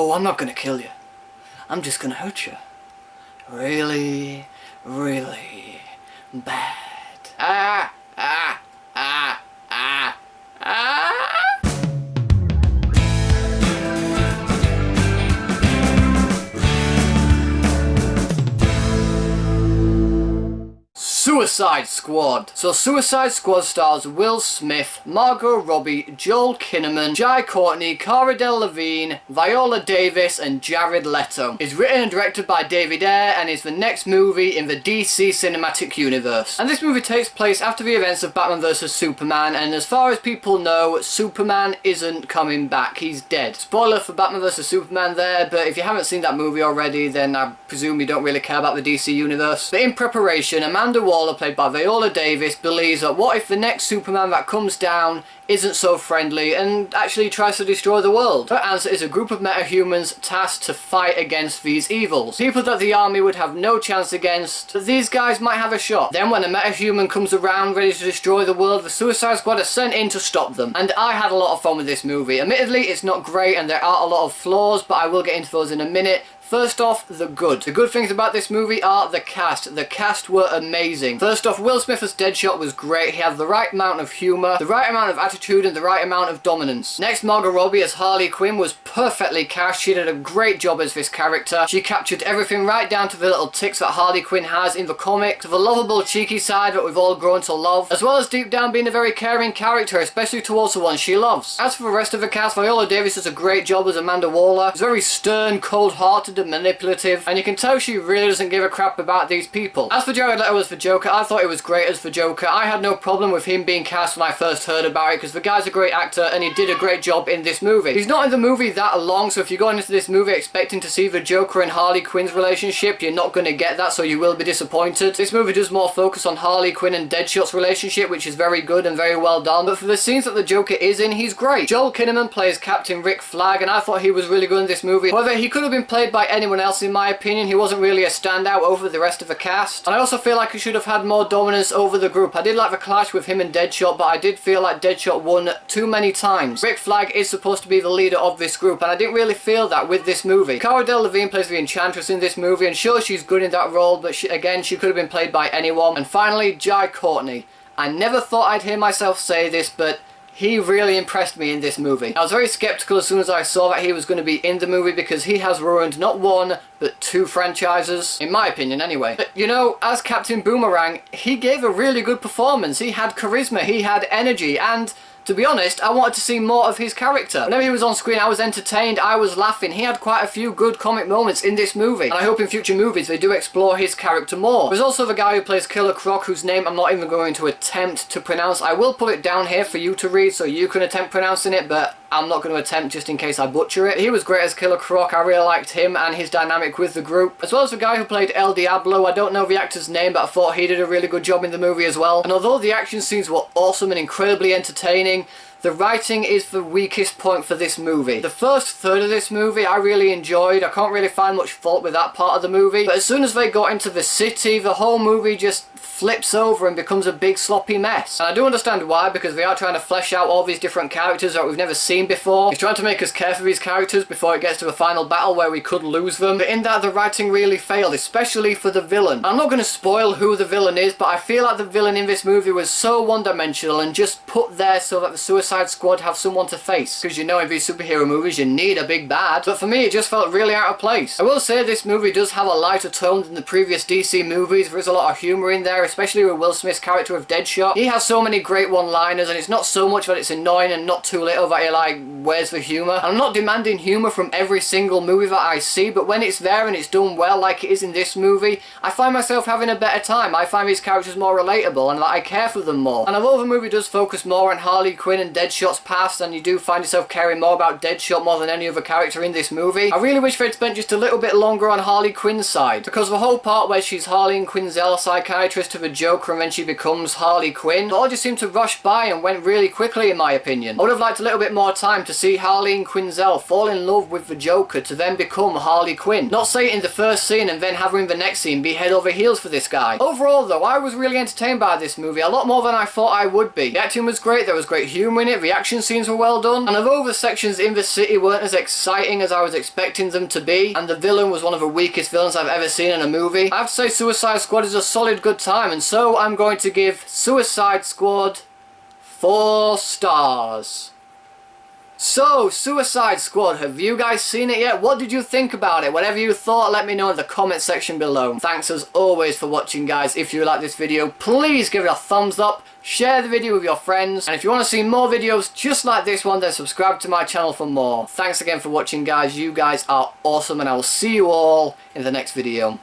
Oh, I'm not gonna kill you. I'm just gonna hurt you. Really, really bad. Ah, ah, ah, ah, ah. Suicide Squad. So Suicide Squad stars Will Smith, Margot Robbie, Joel Kinnamen, Courtney, Cara Delevingne, Viola Davis and Jared Leto. It's written and directed by David Ayre and is the next movie in the DC Cinematic Universe. And this movie takes place after the events of Batman vs Superman, and as far as people know, Superman isn't coming back. He's dead. Spoiler for Batman vs Superman there, but if you haven't seen that movie already, then I presume you don't really care about the DC Universe. But in preparation, Amanda Waller, played by Viola Davis, believes that what if the next Superman that comes down isn't so friendly and actually tries to destroy the world? Her answer is a group of metahumans tasked to fight against these evils. People that the army would have no chance against, but these guys might have a shot. Then when a metahuman comes around ready to destroy the world, the Suicide Squad are sent in to stop them. And I had a lot of fun with this movie. Admittedly, it's not great and there are a lot of flaws, but I will get into those in a minute. First off, the good. The good things about this movie are the cast. The cast were amazing. First off, Will Smith as Deadshot was great. He had the right amount of humour, the right amount of attitude and the right amount of dominance. Next, Margot Robbie as Harley Quinn was perfectly cast. She did a great job as this character. She captured everything right down to the little tics that Harley Quinn has in the comic, to the lovable cheeky side that we've all grown to love, as well as deep down being a very caring character, especially towards the ones she loves. As for the rest of the cast, Viola Davis does a great job as Amanda Waller. She's very stern, cold-hearted and manipulative, and you can tell she really doesn't give a crap about these people. As for Jared Leto as the Joker, I thought it was great as the Joker. I had no problem with him being cast when I first heard about it, because the guy's a great actor and he did a great job in this movie. He's not in the movie that long, so if you're going into this movie expecting to see the Joker and Harley Quinn's relationship, you're not going to get that, so you will be disappointed. This movie does more focus on Harley Quinn and Deadshot's relationship, which is very good and very well done, but for the scenes that the Joker is in, he's great. Joel Kinnamen plays Captain Rick Flag, and I thought he was really good in this movie. However, he could have been played by anyone else in my opinion. He wasn't really a standout over the rest of the cast, and I also feel like he should have had more dominance over the group. I did like the clash with him and Deadshot, but I did feel like Deadshot won too many times. Rick Flag is supposed to be the leader of this group, and I didn't really feel that with this movie. Cara Delevingne plays the Enchantress in this movie, and sure, she's good in that role, but again, she could have been played by anyone. And finally, Courtney. I never thought I'd hear myself say this, but he really impressed me in this movie. I was very skeptical as soon as I saw that he was going to be in the movie, because he has ruined not one, but two franchises, in my opinion anyway. But you know, as Captain Boomerang, he gave a really good performance. He had charisma, he had energy, and to be honest, I wanted to see more of his character. Whenever he was on screen, I was entertained, I was laughing. He had quite a few good comic moments in this movie, and I hope in future movies they do explore his character more. There's also the guy who plays Killer Croc, whose name I'm not even going to attempt to pronounce. I will put it down here for you to read so you can attempt pronouncing it, but I'm not going to attempt just in case I butcher it. He was great as Killer Croc. I really liked him and his dynamic with the group. As well as the guy who played El Diablo. I don't know the actor's name, but I thought he did a really good job in the movie as well. And although the action scenes were awesome and incredibly entertaining, the writing is the weakest point for this movie. The first third of this movie I really enjoyed. I can't really find much fault with that part of the movie. But as soon as they got into the city, the whole movie just flips over and becomes a big sloppy mess. And I do understand why, because they are trying to flesh out all these different characters that we've never seen before. He's trying to make us care for these characters before it gets to the final battle where we could lose them. But in that, the writing really failed, especially for the villain. I'm not going to spoil who the villain is, but I feel like the villain in this movie was so one-dimensional and just put there so that the Suicide Squad have someone to face. Because you know, in these superhero movies you need a big bad. But for me, it just felt really out of place. I will say this movie does have a lighter tone than the previous DC movies. There is a lot of humour in there, especially with Will Smith's character of Deadshot. He has so many great one-liners, and it's not so much that it's annoying and not too little that you're like, where's the humour? And I'm not demanding humour from every single movie that I see, but when it's there and it's done well like it is in this movie, I find myself having a better time. I find these characters more relatable and that I care for them more. And although the movie does focus more on Harley Quinn and Deadshot's past, and you do find yourself caring more about Deadshot more than any other character in this movie, I really wish they'd spent just a little bit longer on Harley Quinn's side, because the whole part where she's Harley and Quinzel, psychiatrist to the Joker, and then she becomes Harley Quinn, it all just seemed to rush by and went really quickly in my opinion. I would have liked a little bit more time to see Harley and Quinzel fall in love with the Joker to then become Harley Quinn. Not say it in the first scene and then have her in the next scene be head over heels for this guy. Overall though, I was really entertained by this movie, a lot more than I thought I would be. The acting was great, there was great humour in it, reaction scenes were well done, and although the sections in the city weren't as exciting as I was expecting them to be, and the villain was one of the weakest villains I've ever seen in a movie, I have to say Suicide Squad is a solid good time, and so I'm going to give Suicide Squad 4 stars. So, Suicide Squad, have you guys seen it yet? What did you think about it? Whatever you thought, let me know in the comment section below. Thanks as always for watching, guys. If you like this video, please give it a thumbs up, share the video with your friends, and if you want to see more videos just like this one, then subscribe to my channel for more. Thanks again for watching, guys. You guys are awesome, and I will see you all in the next video.